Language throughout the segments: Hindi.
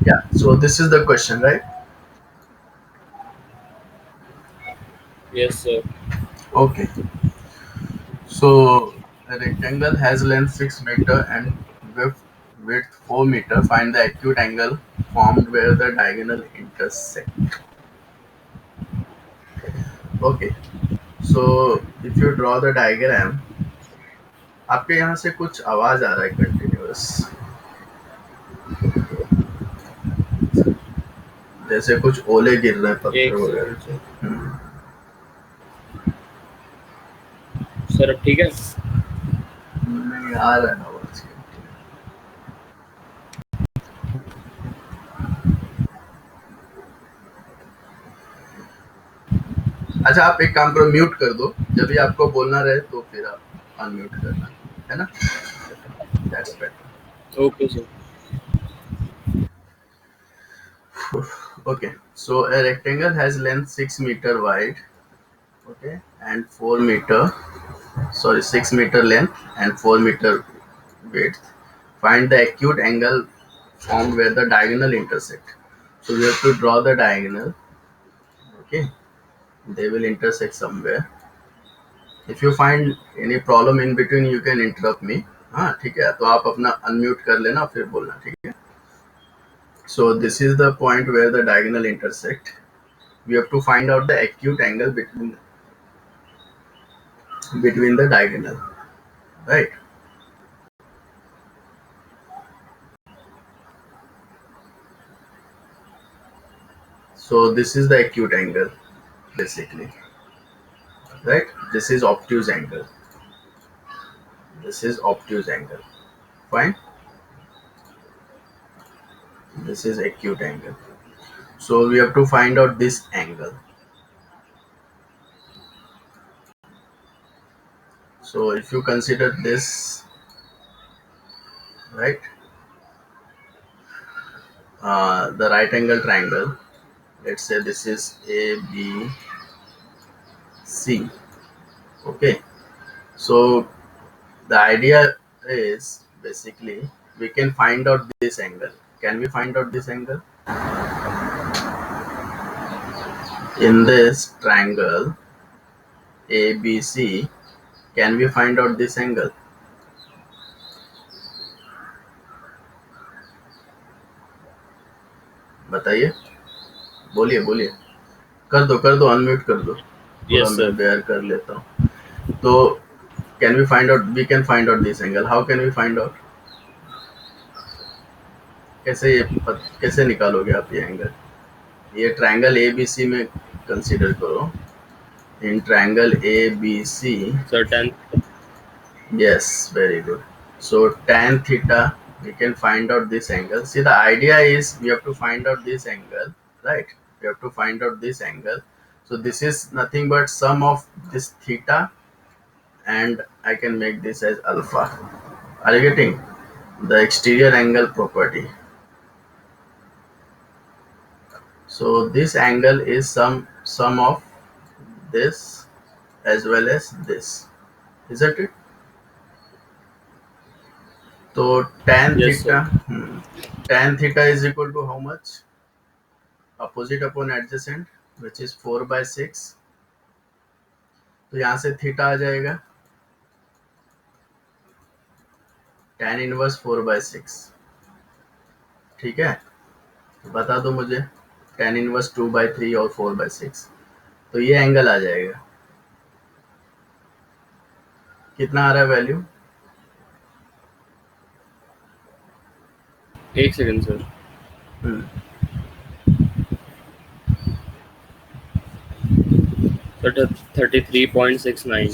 Yeah, so this is the question, right? Yes, sir. Okay. So a rectangle has length 6 meter and width 4 meter. Find the acute angle formed where the diagonal intersect. Okay. So if you draw the diagram, आपके यहाँ से कुछ आवाज आ रहा है कंटिन्यूअस, जैसे कुछ ओले गिर रहे हैं पत्थर एक वगैरह सेकंड के। सर। सर अब ठीक है। नहीं आ रहा है आवाज कंटिन्यू। अच्छा आप एक काम करो, म्यूट कर दो, जब भी आपको बोलना रहे तो फिर आप अनम्यूट करना, है ना? That's better. Okay sir. Okay, so a rectangle has length 6 meter wide, okay, and 4 meter, sorry, 6 meter length and 4 meter width. Find the acute angle formed where the diagonal intersect. So we have to draw the diagonal, okay, they will intersect somewhere. If you find any problem in between you can interrupt me. हाँ ठीक है, तो आप अपना अनम्यूट कर लेना फिर बोलना, ठीक है? So this is the point where the diagonal intersect. We have to find out the acute angle between the diagonal, right? So this is the acute angle basically, right? This is obtuse angle, this is obtuse angle, fine. This is acute angle. So we have to find out this angle. So if you consider this, right, the right angle triangle, let's say this is ABC, okay. So the idea is basically we can find out this angle. Can we find out this angle in this triangle ABC? Can we find out this angle? बताइए, बोलिए बोलिए, कर दो अनम्यूट कर दो, थोड़ा यस मैं सर। बेयर कर लेता हूँ। तो can we find out, we can find out this angle. How can we find out? कैसे कैसे निकालोगे आप ये एंगल? ये ट्रायंगल ए बी सी में कंसीडर करो, in triangle A B C. Sir 10। Yes, very good. So tan theta, we can find out this angle. See, the idea is we have to find out this angle, right? We have to find out this angle. So this is nothing but sum of this theta, and I can make this as alpha. Are you getting the exterior angle property? So this angle is sum of this as well as this, isn't it? So tan yes theta, sir. tan theta is equal to how much? Opposite upon adjacent, which is 4/6. तो यहाँ से थीटा आ जाएगा tan इनवर्स 4/6। ठीक है, बता दो मुझे tan इनवर्स 2/3 और 4/6, तो ये एंगल आ जाएगा। कितना आ रहा है वैल्यू? एक सेकंड सर। सर 33.69।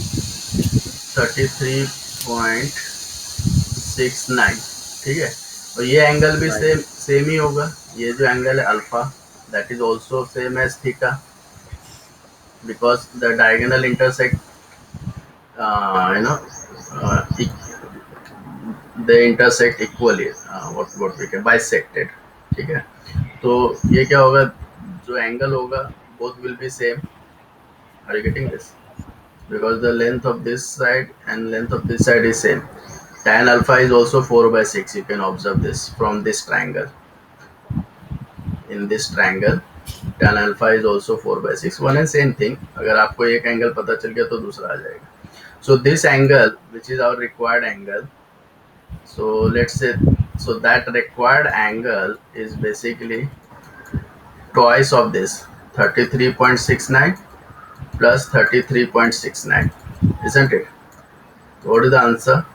33.69, ठीक है। और ये एंगल भी नाइन। सेम ही होगा। ये जो एंगल है alpha, that is also same as theta, because the diagonal intersect, you know, they intersect equally, what we can bisected, ठीक है। तो ये क्या होगा, जो एंगल होगा both will be same. Are you getting this? Because the length of this side and length of this side is same. Tan alpha is also 4/6. You can observe this from this triangle. in this triangle. Tan alpha is also 4/6. One and same thing. अगर आपको एक एंगल पता चल गया तो दूसरा आ जाएगा. So this angle, which is our required angle, so let's say, so that required angle is basically twice of this, 33.69 plus 33.69, isn't it? What is the answer?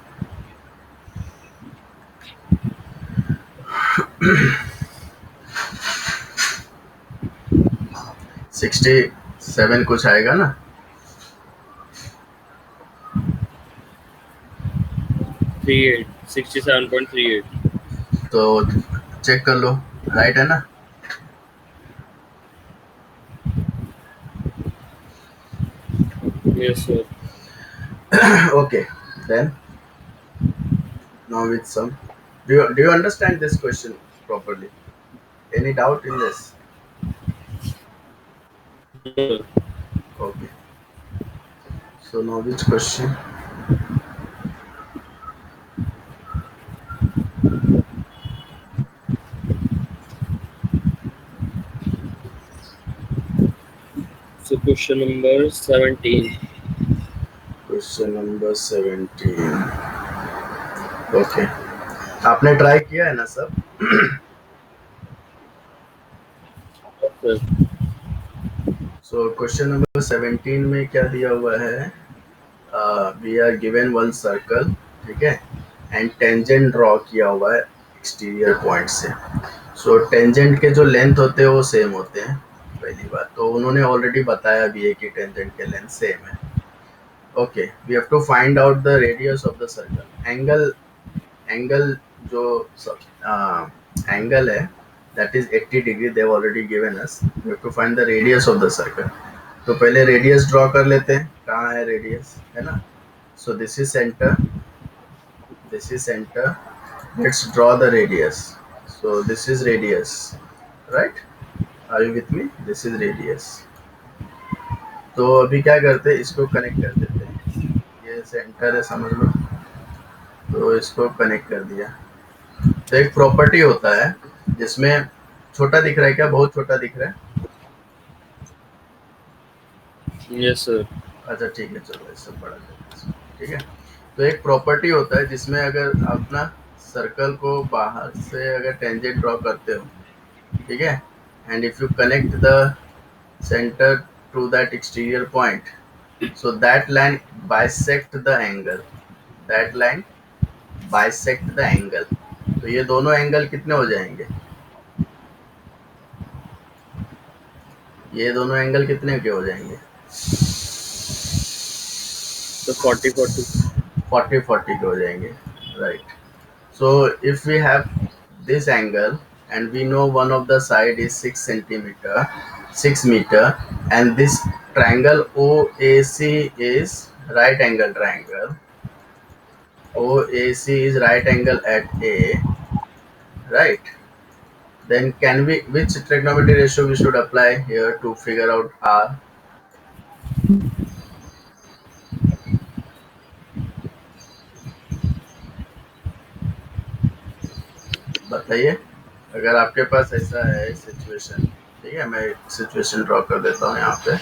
67 कुछ आएगा ना. 38, 67.38. तो चेक कर लो, राइट है ना. Yes, sir. Okay, then now with some, do you understand this question properly? Any doubt in this? Sir. Okay, so now which question? So question number 17. Question number 17. Okay, आपने ट्राई किया है ना सब? Sir. So question number 17 में क्या दिया हुआ है? We are given one circle, ठीक है, एंड टेंजेंट ड्रॉ किया हुआ है एक्सटीरियर पॉइंट से. सो टेंजेंट के जो लेंथ होते हैं वो सेम होते हैं, पहली बात तो उन्होंने ऑलरेडी बताया भी है कि टेंजेंट के लेंथ सेम है. Okay, we have to find out the radius of the circle. Angle जो एंगल है that is 80 degree, they have already given us. We have to find the radius of the circle. तो पहले रेडियस ड्रॉ कर लेते हैं. कहाँ है रेडियस, है ना. So this is center, this is center. Let's draw the radius. So this is radius, right? Are you with me? This is radius. तो अभी क्या करते हैं, इसको कनेक्ट कर देते हैं. ये सेंटर है, समझ लो. तो इसको कनेक्ट कर दिया. तो एक प्रॉपर्टी होता है जिसमें छोटा दिख रहा है क्या, बहुत छोटा दिख रहा है? Yes, sir. अच्छा ठीक है, चलो इससे बड़ा करते हैं. ठीक है, तो एक प्रॉपर्टी होता है जिसमें अगर अपना सर्कल को बाहर से अगर टेंजेंट ड्रॉ करते हो, ठीक है, and if you connect the centre to that exterior point, so that line bisect the angle, that line bisect the angle. तो ये दोनों एंगल कितने हो जाएंगे? ये दोनों एंगल कितने के हो जाएंगे? So 40-40. 40-40 के हो जाएंगे, right. So if we have this angle and we know one of the side is 6 meter, and this triangle OAC is right angle triangle. OAC is right angle at A, right? Then can we, which trigonometry ratio we should apply here to figure out R? बताइए, अगर आपके पास ऐसा है सिचुएशन. ठीक है, मैं सिचुएशन ड्रॉ कर देता हूँ यहाँ पे.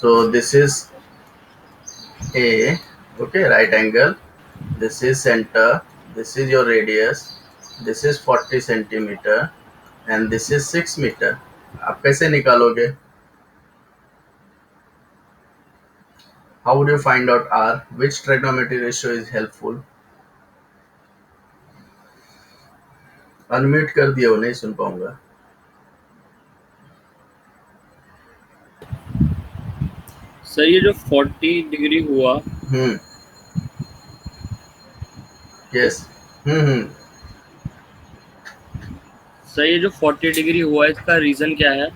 So this is A, okay, right angle. This is center. This is your radius. This is 40 centimeter, and this is 6 meter. आप कैसे निकालोगे? How would you find out R? Which trigonometry ratio is helpful? Unmute कर दिया हो, नहीं सुन पाऊंगा. सर ये जो 40 डिग्री हुआ, यस, सर ये जो 40 डिग्री हुआ इसका रीजन क्या है?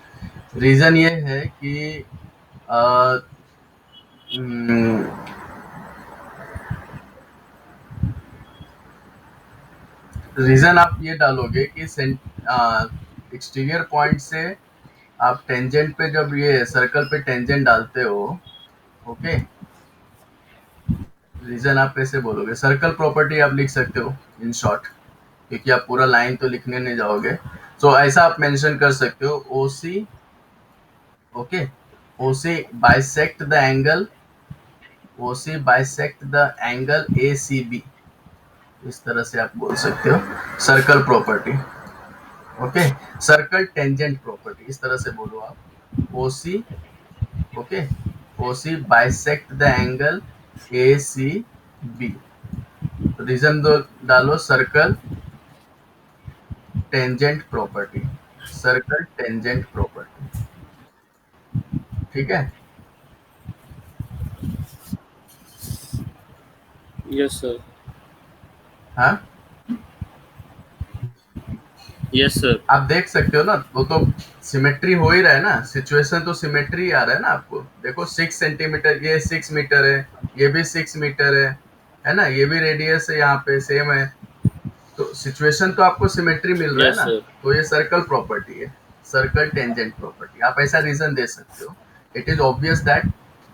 रीजन ये है कि रीजन आप ये डालोगे कि एक्सटीरियर पॉइंट से आप टेंजेंट पे, जब ये सर्कल पे टेंजेंट डालते हो, ओके, रीजन आप कैसे बोलोगे? सर्कल प्रॉपर्टी आप लिख सकते हो इन शॉर्ट, क्योंकि आप पूरा लाइन तो लिखने नहीं जाओगे. तो ऐसा आप मेंशन कर सकते हो O C, okay, O C bisect the angle, O C bisect the angle A C B, इस तरह से आप बोल सकते हो। Circle property, okay, circle tangent property, इस तरह से बोलो आप, O C, okay, O C bisect the angle A C B, reason दो डालो, circle tangent property, circle tangent property, ठीक है। Yes sir. हाँ, यस सर। आप देख सकते हो ना, वो तो सिमेट्री हो ही रहा है ना, सिचुएशन तो सिमेट्री आ रहा है ना आपको। देखो 6 सेंटीमीटर, ये 6 मीटर है, ये भी 6 मीटर है ना, ये भी रेडियस है यहाँ पे सेम है, तो सिचुएशन तो आपको सिमेट्री मिल रहा है यस ना। सर। तो ये सर्कल प्रॉपर्टी है, सर्कल टेंजेंट प्रॉपर्टी, आप ऐसा रीजन दे सकते हो। It is obvious that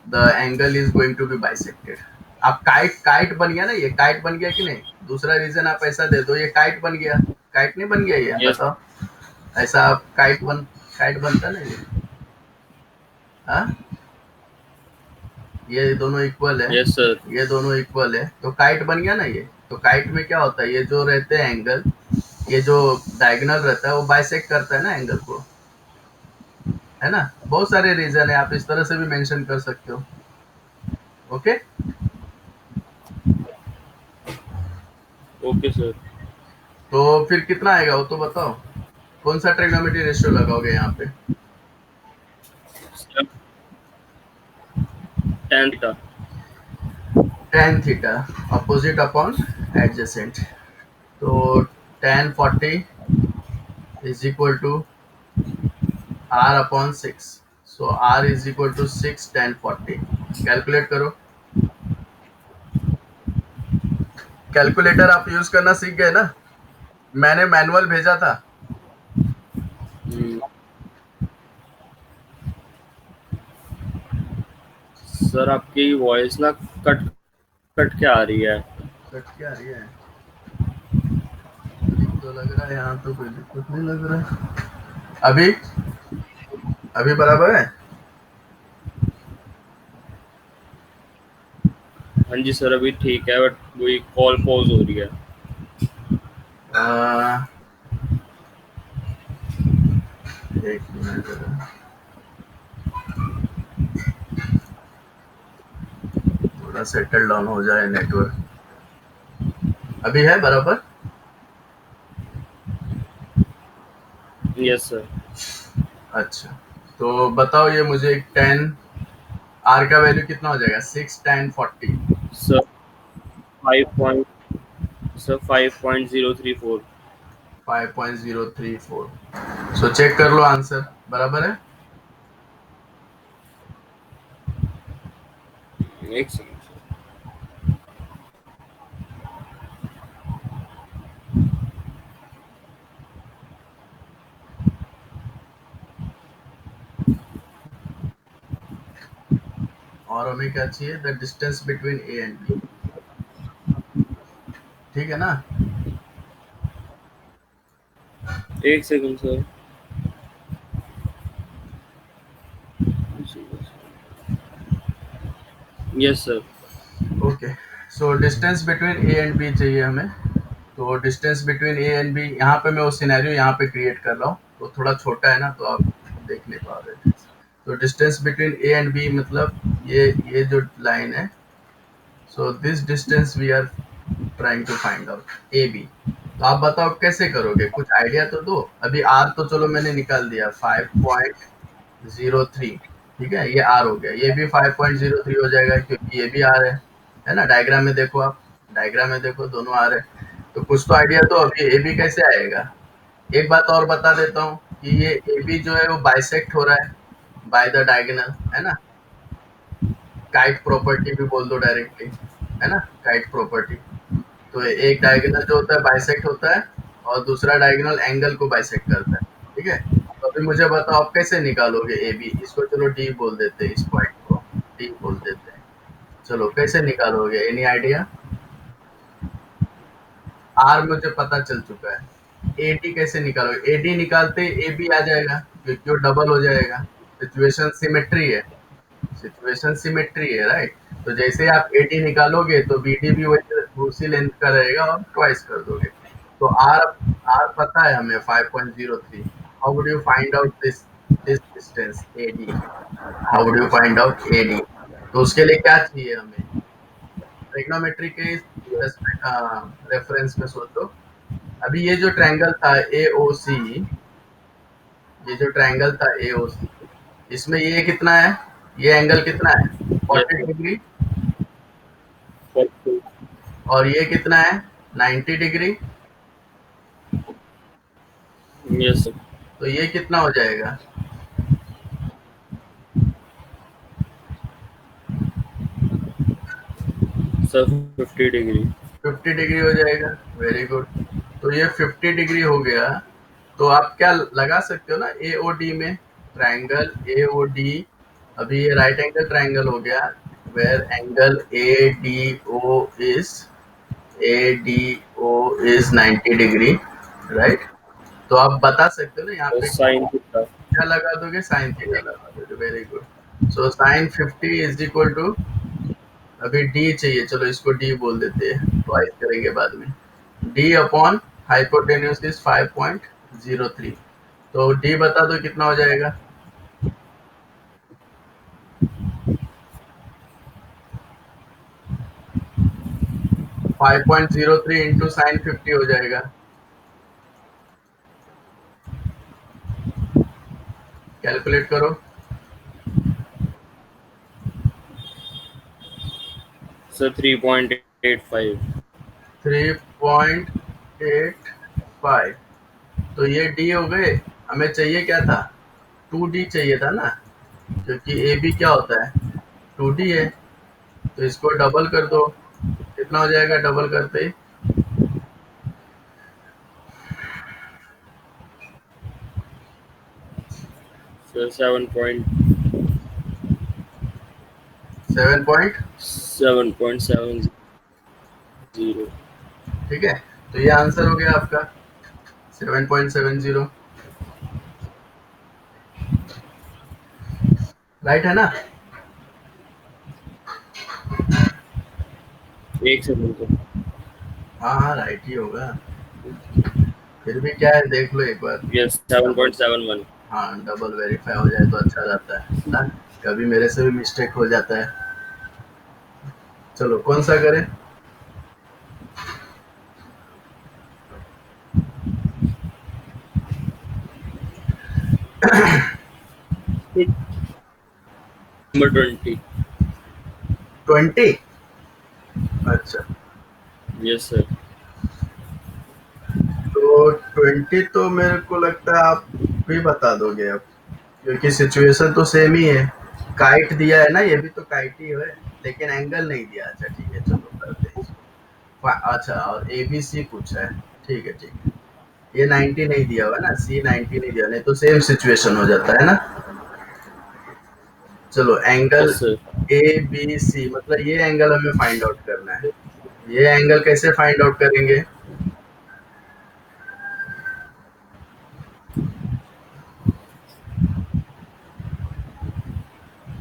the angle is going to be bisected. आप काइट, काइट बन गया ना, ये काइट बन गया कि नहीं। दूसरा रीजन आप ऐसा दे दो, ये काइट बन गया, काइट नहीं बन गया, ये यस। बताओ। ऐसा आप काइट बनता ना ये, हाँ, ये दोनों इक्वल है, यस सर। ये दोनों इक्वल है, तो काइट बन गया ना ये। तो काइट में क्या होता है, ये जो रहते हैं एंगल, ये जो डायगोनल रहता है वो बाइसेक्ट करता है ना एंगल को, है ना। बहुत सारे रीजन है, आप इस तरह से भी मेंशन कर सकते हो, ओके। Okay sir. तो फिर कितना आएगा वो तो बताओ, कौन सा ट्रिग्नोमेट्री रेशियो लगाओगे यहाँ पे। Tan theta. tan theta, opposite upon adjacent, तो tan 40 is equal to r upon 6, so r is equal to 6 tan 40, calculate करो। कैलकुलेटर आप यूज करना सीख गए ना, मैंने मैनुअल भेजा था। सर आपकी वॉइस ना कट कट के आ रही है। कट क्या आ रही है, ठीक तो लग रहा है, यहाँ तो कोई दिक्कत नहीं लग रहा है। अभी, अभी बराबर है। हाँ जी सर, अभी ठीक है, बट वही कॉल पॉज हो रही है। आ, एक मिनट जरा, थोड़ा सेटल डाउन हो जाए नेटवर्क। अभी है बराबर। Yes sir. अच्छा, तो बताओ ये मुझे, 10 आर का वैल्यू कितना हो जाएगा, 6 tan 40, सर 5.034। 5.034, सो चेक कर लो आंसर बराबर है। एक सेकंड सर। और हमें क्या चाहिए, the distance between A and B, ठीक है ना। एक second sir. Yes sir. Okay, so distance between A and B चाहिए हमें। तो distance between A and B, यहाँ पे मैं वो सिनेरियो यहाँ पे क्रिएट कर रहा हूँ, तो थोड़ा छोटा है ना, तो आप देख नहीं पा रहे। तो distance between A and B मतलब ये जो लाइन है, so this distance we are trying to find out A B. तो आप बताओ कैसे करोगे, कुछ आइडिया तो दो। अभी आर तो चलो मैंने निकाल दिया 5.03, ठीक है, ये आर हो गया, ये भी 5.03 हो जाएगा क्योंकि ये भी आर है ना। डायग्राम में देखो आप, डायग्राम में देखो दोनों आर है। तो कुछ तो आइडिया दो, अभी ए बी कैसे आएगा। एक बात और बता देता हूँ कि ये ए बी जो है वो बाइसेक्ट हो रहा है बाय द डायगोनल, है ना। काइट प्रॉपर्टी भी बोल दो डायरेक्टली, है ना, काइट प्रॉपर्टी। तो एक डायगोनल जो होता है बाइसेक्ट होता है, और दूसरा डायगोनल एंगल को बाइसेक्ट करता है, ठीक है। तो अभी मुझे बताओ आप कैसे निकालोगे ए बी, इसको चलो डी बोल देते हैं, इस पॉइंट को डी बोल देते हैं। चलो कैसे निकालोगे, एनी आइडिया। आर मुझे पता चल चुका है, AD कैसे निकालोगे? AD निकालते AB आ जाएगा क्योंकि वो डबल हो जाएगा। सिचुएशन सिमेट्री है, सिचुएशन सिमेट्री है, राइट। तो जैसे आप AD निकालोगे तो BD भी वही उसी लेंथ का रहेगा और ट्वाइस कर दोगे। तो R पता है हमें 5.03। How would you find out this distance AD? How would you find out AD? तो उसके लिए क्या चाहिए हमें? ट्रिग्नोमेट्री के रेफरेंस में सोचो। अभी ये जो ट्रायंगल था AOC, ये जो ट्रायंगल था AOC, इसमें ये कितना है? ये एंगल कितना है? Yes 40 sir. डिग्री। 40। और ये कितना है? 90 डिग्री। Yes sir. तो ये कितना हो जाएगा? Sir 50 degree. 50 डिग्री हो जाएगा। Very good. तो ये 50 डिग्री हो गया। तो आप क्या लगा सकते हो ना AOD में, ट्रायंगल AOD। अभी ये राइट एंगल ट्रायंगल हो गया, where angle ADO is 90 degree, right. तो आप बता सकते हो ना यहाँ और पे साइन थीटा। क्या लगा दोगे? साइन थीटा लगा दोगे। Very good. So sine 50 is equal to, अभी डी चाहिए, चलो इसको डी बोल देते हैं, ट्वाइस करेंगे बाद में। D upon hypotenuse is 5.03। तो डी बता दो कितना हो जाएगा? 5.03 इंटू साइन 50 हो जाएगा। कैलकुलेट करो। सर 3.85। 3.85। तो ये डी हो गए। हमें चाहिए क्या था? 2D चाहिए था ना, क्योंकि ए बी क्या होता है? 2D है। तो इसको डबल कर दो। कितना हो जाएगा डबल करते ही? सर 7.7 7.0। 7.70। ठीक है, तो ये आंसर हो गया आपका 7.70। राइट है ना? एक सेकंड सर। हाँ हाँ, राइट ही होगा। फिर भी क्या है, देख लो एक बार। Yes double, 7.71। हाँ डबल वेरीफाई हो जाए तो अच्छा रहता है ना। कभी मेरे से भी मिस्टेक हो जाता है। चलो कौन सा करें? नंबर 20। 20। अच्छा, यस सर। तो 20 तो मेरे को लगता है आप भी बता दोगे अब, क्योंकि सिचुएशन तो सेम ही है। काइट दिया है ना, ये भी तो काइट ही है, लेकिन एंगल नहीं दिया। अच्छा ठीक है, चलो करते हैं इसको। अच्छा, और ABC पूछा है। ठीक है ठीक है। ये 90 नहीं दिया हुआ ना, C 90 नहीं दिया, नहीं तो सेम सिचुएशन हो जाता है ना। चलो एंगल यस सर। ABC, मतलब ये एंगल हमें फाइंड आउट करना है। ये एंगल कैसे फाइंड आउट करेंगे?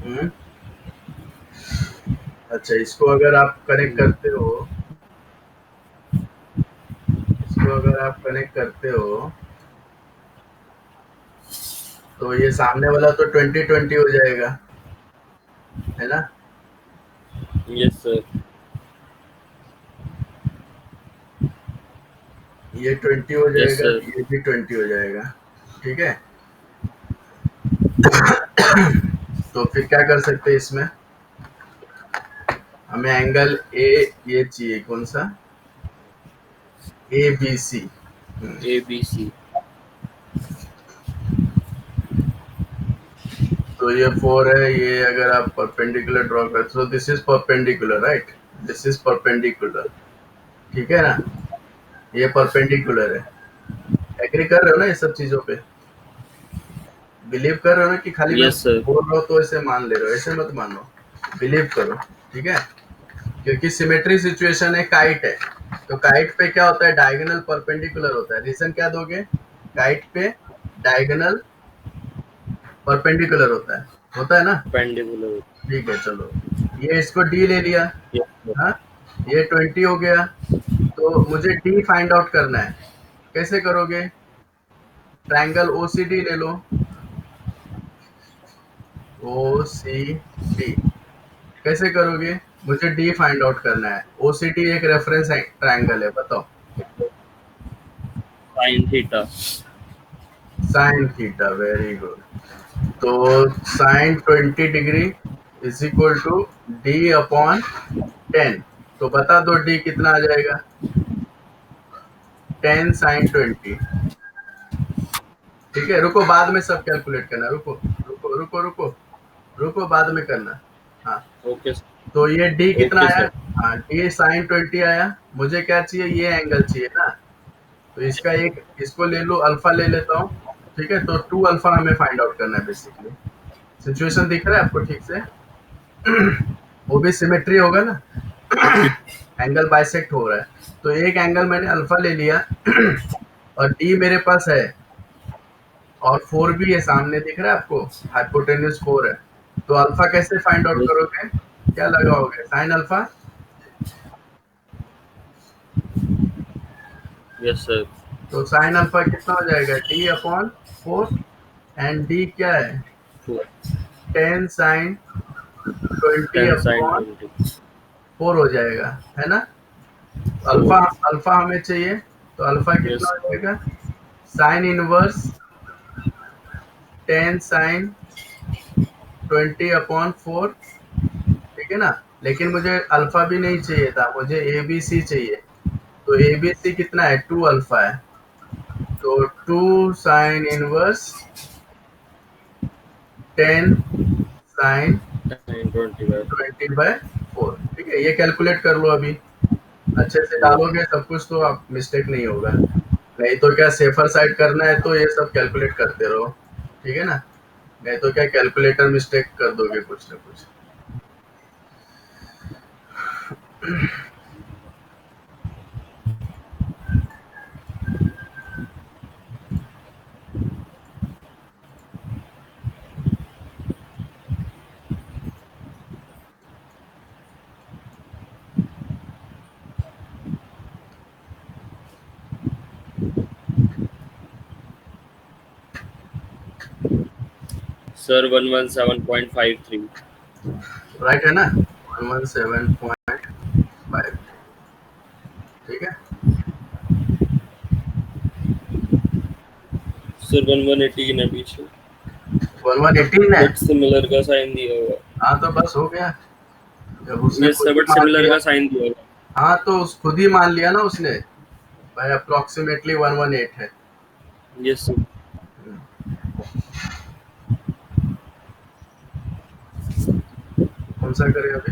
हम्म, अच्छा, इसको अगर आप कनेक्ट करते हो, इसको अगर आप कनेक्ट करते हो, तो ये सामने वाला तो 20 20 हो जाएगा, है ना। Yes sir. ये 20 हो यस जाएगा, सर। ये भी 20 हो जाएगा। ठीक है, तो फिर क्या कर सकते हैं इसमें? हमें एंगल ए, ये चाहिए कौन सा? ABC। ABC। तो ये 4 है, ये अगर आप परपेंडिकुलर ड्रॉ करते हो, this is perpendicular, right. This is perpendicular. ठीक है ना, ये परपेंडिकुलर है। एग्री कर रहे हो ना ये सब चीजों पे? बिलीव कर रहे हो ना, कि खाली मैं यस सर। बोल रहा हूँ तो ऐसे मान ले रहे हो? ऐसे मत मानो, बिलीव करो। ठीक है, क्योंकि सिमेट्री सिचुएशन है, काइट है, तो काइट पे क्या होता है, डायगोनल परपेंडिकुलर होता है। रीजन क्या दोगे, काइट पे डायगोनल परपेंडिकुलर होता है ना। पेंडिकुलर। ठीक है, चलो ये इसको डी ले लिया। Yes sir. हाँ, ये 20 हो गया, तो मुझे डी फाइंड आउट करना है। कैसे करोगे, ट्रायंगल ओसीडी ले लो, ओसीडी कैसे करोगे, मुझे डी फाइंड आउट करना है। ओसीडी एक रेफरेंस ट्रायंगल है, बताओ। Sine theta. Sine theta, very good. तो sine 20 degree is equal to D upon 10। तो बता दो डी कितना आ जाएगा, 10 साइन 20। ठीक है, रुको, बाद में सब कैलकुलेट करना, रुको रुको रुको रुको रुको, बाद में करना। हाँ, ओके सर। तो ये डी कितना ओके आया, सर। हाँ डी साइन 20 आया। मुझे क्या चाहिए, ये एंगल चाहिए ना, तो इसका एक इसको ले लो, अल्फा ले लेता हूँ। ठीक है, तो 2 अल्फा हमें फाइंड आउट करना है बेसिकली। सिचुएशन दिख रहा है आपको ठीक से, वो भी सिमेट्री होगा ना, एंगल बाइसेक्ट हो रहा है। तो एक एंगल मैंने अल्फा ले लिया और डी मेरे पास है, और 4 भी है सामने, दिख रहा है आपको, हाइपोटेन्यूज 4 है। तो अल्फा कैसे फाइंड आउट करोगे, क्या लगाओगे, साइन अल्फा। Yes sir. तो साइन अल्फा कितना हो जाएगा, डी अपॉन 4, एंड डी क्या है, 10 साइन 20 10 साइन अपॉन 20। 4 हो जाएगा, है ना। अल्फा 4। अल्फा हमें चाहिए, तो अल्फा कितना यस। हो जाएगा, साइन इनवर्स 10 साइन 20 अपॉन 4। ठीक है ना, लेकिन मुझे अल्फा भी नहीं चाहिए था, मुझे ए बी सी चाहिए। तो ए बी सी कितना है, 2 अल्फा है, तो 2 साइन इनवर्स 10 साइन साइन 20/4। 20/4। ठीक है, ये कैलकुलेट कर लो अभी, अच्छे से डालोगे सब कुछ तो आप मिस्टेक नहीं होगा। नहीं तो क्या, सेफर साइड करना है तो ये सब कैलकुलेट करते रहो, ठीक है ना, नहीं तो क्या कैलकुलेटर मिस्टेक कर दोगे कुछ ना कुछ। सर 117.53। राइट है ना, 117.5। ठीक है, सर 1118 है पीछे। 1118 है। बट सिमिलर का साइन दिया हुआ। हाँ तो बस हो गया, जब उसने यस खुद सर, ही बट मान सिमिलर लिया। का साइन दिया हुआ। हाँ तो खुद ही मान लिया ना उसने, भाई अप्रोक्सीमेटली 118 है। Yes sir. कौन सा करें अभी,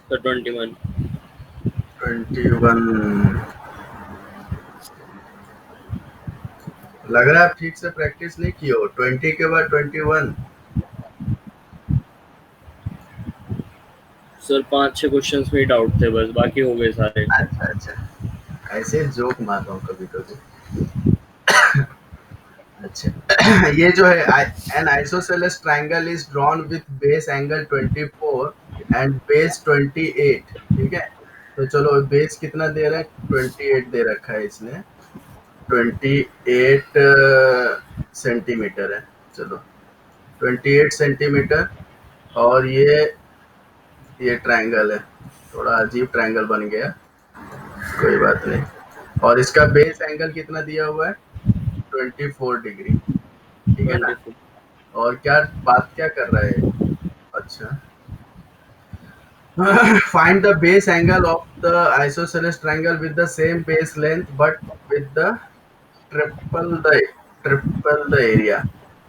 सर 21। 21। लग रहा है आप ठीक से प्रैक्टिस नहीं किए हो, 20 के बाद 21। सर 5-6 क्वेश्चंस में ही डाउट थे बस, बाकी हो गए सारे। अच्छा अच्छा, ऐसे जोक मारता हूँ कभी कभी। अच्छा, ये जो है, N isosceles triangle is drawn with base angle 24 and base 28। ठीक है, तो चलो बेस कितना दे रहा है, 28 दे रखा है इसने, 28 सेंटीमीटर है। चलो 28 सेंटीमीटर, और ये ट्रायंगल है, थोड़ा अजीब ट्रायंगल बन गया, कोई बात नहीं। और इसका बेस एंगल कितना दिया हुआ है, 24 डिग्री। ठीक है ना, 24। और क्या बात क्या कर रहा है, अच्छा, find the base angle of the isosceles triangle with the same base length but with the triple the triple the area.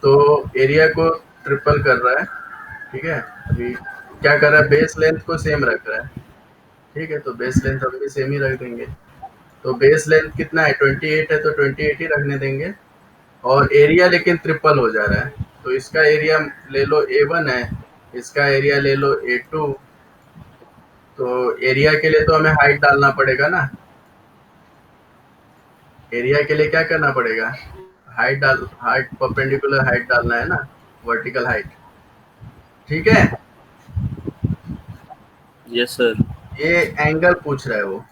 तो एरिया को ट्रिपल कर रहा है। ठीक है, अभी क्या कर रहा है, बेस लेंथ को सेम रख रहा है। ठीक है, तो बेस लेंथ हम भी सेम ही रख देंगे। तो बेस लेंथ कितना है, 28 है, तो 28 ही रखने देंगे, और एरिया लेकिन ट्रिपल हो जा रहा है। तो इसका एरिया ले लो A1 है, इसका एरिया ले लो A2। तो एरिया के लिए तो हमें हाइट डालना पड़ेगा ना। एरिया के लिए क्या करना पड़ेगा? हाइट परपेंडिकुलर हाइट डालना है ना, वर्टिकल हाइट। ठीक है। Yes sir. ये एंगल पूछ रहा है वो,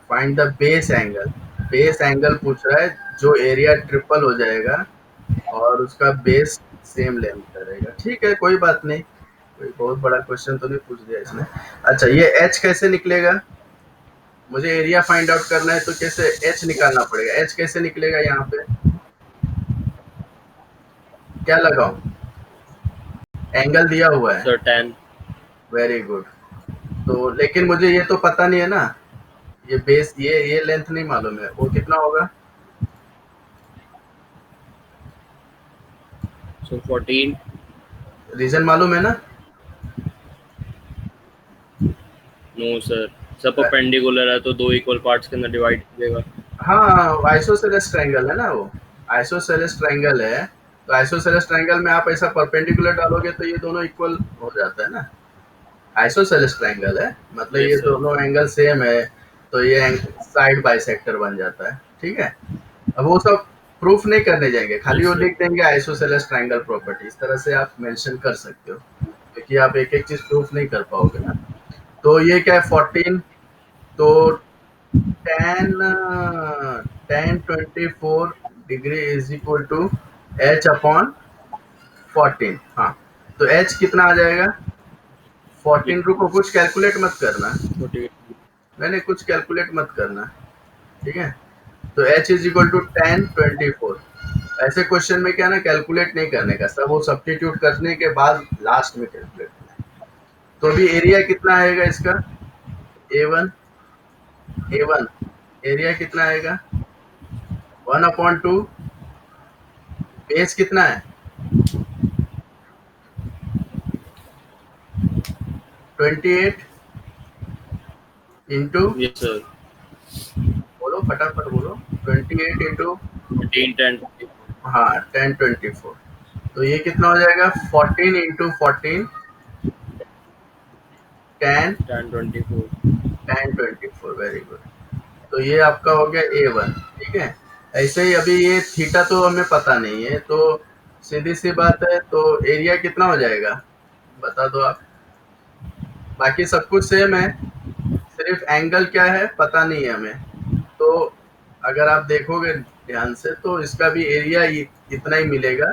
find the base angle. Base angle पूछ रहा है जो एरिया ट्रिपल हो जाएगा और उसका बेस सेम लेंथ का रहेगा। ठीक है, कोई बात नहीं, कोई बहुत बड़ा क्वेश्चन तो नहीं पूछ दिया इसने। अच्छा, ये एच कैसे निकलेगा? मुझे एरिया फाइंड आउट करना है तो कैसे एच निकालना पड़ेगा? एच कैसे निकलेगा? यहाँ पे क्या लगाऊं? एंगल दिया हुआ है। सर 10। Very good. तो लेकिन मुझे ये तो पता नहीं है ना, ये बेस, ये लेंथ नहीं मालूम है, वो कितना होगा? सो 14। रीजन मालूम है ना? नो सर, सब परपेंडिकुलर है तो दो इक्वल पार्ट्स के अंदर डिवाइड करेगा। हाँ, आइसोसेलेस ट्रायंगल है ना वो। आइसोसेलेस ट्रायंगल है, तो आइसोसेलेस ट्रायंगल में आप ऐसा परपेंडिकुलर डालोगे तो ये दोनों इक्वल हो जाता है ना। आइसोसेलेस ट्रायंगल है मतलब ये यस सर। दोनों एंगल सेम है, तो ये साइड बाइसेक्टर बन जाता है। ठीक है। अब वो सब प्रूफ नहीं करने जाएंगे, खाली यस वो सर। लिख देंगे आइसोसेलेस ट्रायंगल प्रॉपर्टी। इस तरह से आप मेंशन कर सकते हो, क्योंकि आप एक एक चीज प्रूफ नहीं कर पाओगे ना। तो ये क्या है 14, तो tan 1024 degree is equal to H upon 14। हाँ, तो एच कितना आ जाएगा? 14। रुको, कुछ कैलकुलेट मत करना। 48। नहीं, कुछ कैलकुलेट मत करना। ठीक है। तो एच इज इक्वल टू 1024। ऐसे क्वेश्चन में क्या ना, कैलकुलेट नहीं करने का, सब वो सब्स्टिट्यूट करने के बाद लास्ट में कैलकुलेट करना है। तो अभी एरिया कितना आएगा इसका? A1। A1 एरिया कितना आएगा? 1/2। बेस कितना है? 28 इंटू, यस सर। बोलो फटाफट बोलो, 28 इंटू, 14 10 24। हाँ 1024। तो ये कितना हो जाएगा? 14 इंटू 14, 10 10 24। 1024। Very good. तो ये आपका हो गया A1। ठीक है। ऐसे ही अभी ये थीटा तो हमें पता नहीं है, तो सीधी सी बात है, तो एरिया कितना हो जाएगा बता दो आप। बाकी सब कुछ सेम है, सिर्फ एंगल क्या है पता नहीं है हमें। तो अगर आप देखोगे ध्यान से तो इसका भी एरिया इतना ही मिलेगा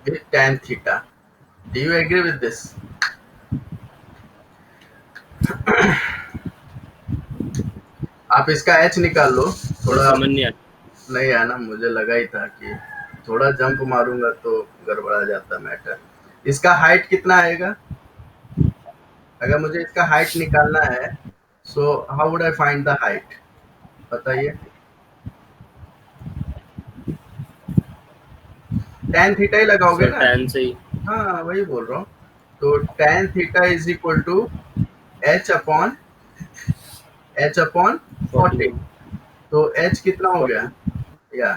with tan theta. Do you agree with this? आप इसका एच निकाल लो सर थोड़ा। समझ नहीं आया। नहीं आना, मुझे लगा ही था कि थोड़ा जंप मारूंगा तो गड़बड़ा जाता मैटर। इसका हाइट कितना आएगा? अगर मुझे इसका हाइट निकालना है, so how would I find the height? बताइए। tan थीटा ही लगाओगे सर ना? 10 से ही। हाँ, वही बोल रहा हूँ। तो tan theta is equal to H upon 14। 14। तो एच कितना हो गया? 14। या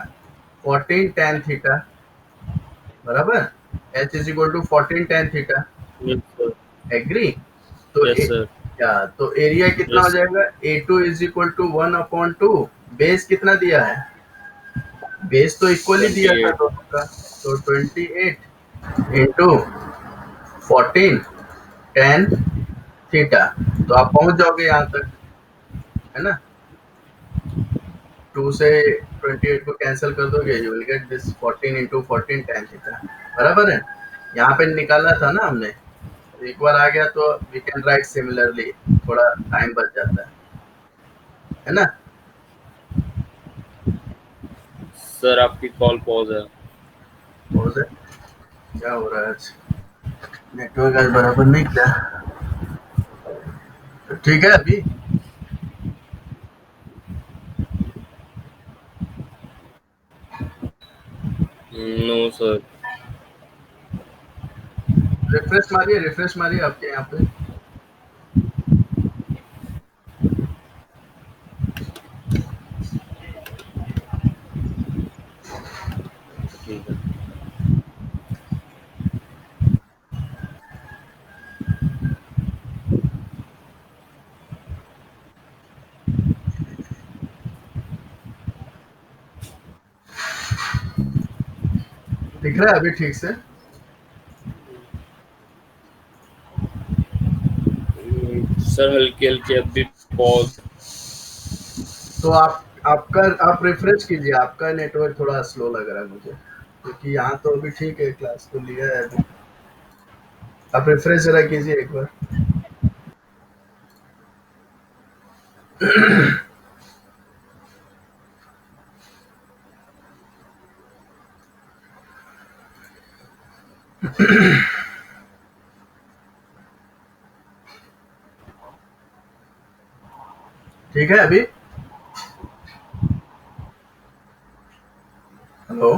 14 tan थीटा बराबर H is equal to 14 tan theta. Yes sir. Agree? तो यस सर। या तो एरिया कितना हो यस। जाएगा? A2 is equal to 1/2। Base कितना दिया है? बेस तो इक्वली दिया था 28। दोनों का, तो 28 इंटू 14 tan थीटा। तो आप पहुंच जाओगे यहाँ तक, है ना। 2 से 28 को कैंसिल कर दोगे, you will get this 14 into 14 tan theta. बराबर है। यहाँ पे निकालना था ना हमने, तो एक बार आ गया तो वी कैन राइट सिमिलरली, थोड़ा टाइम बच जाता है ना। सर आपकी कॉल पॉज है। बहुत है। क्या हो रहा है आज? नेटवर्क आज बराबर नहीं किया। तो ठीक है अभी। No sir. रिफ्रेश मारिए आपके यहाँ पे। ठीक है। दिख रहा है अभी ठीक से? सर हल्की हल्की अभी पॉज। तो आपका आप रिफ्रेश कीजिए, आपका नेटवर्क थोड़ा स्लो लग रहा है मुझे, क्योंकि यहाँ तो अभी ठीक है, क्लास तो लिया है अभी। आप रिफ्रेश जरा कीजिए एक बार। ठीक है अभी? हेलो।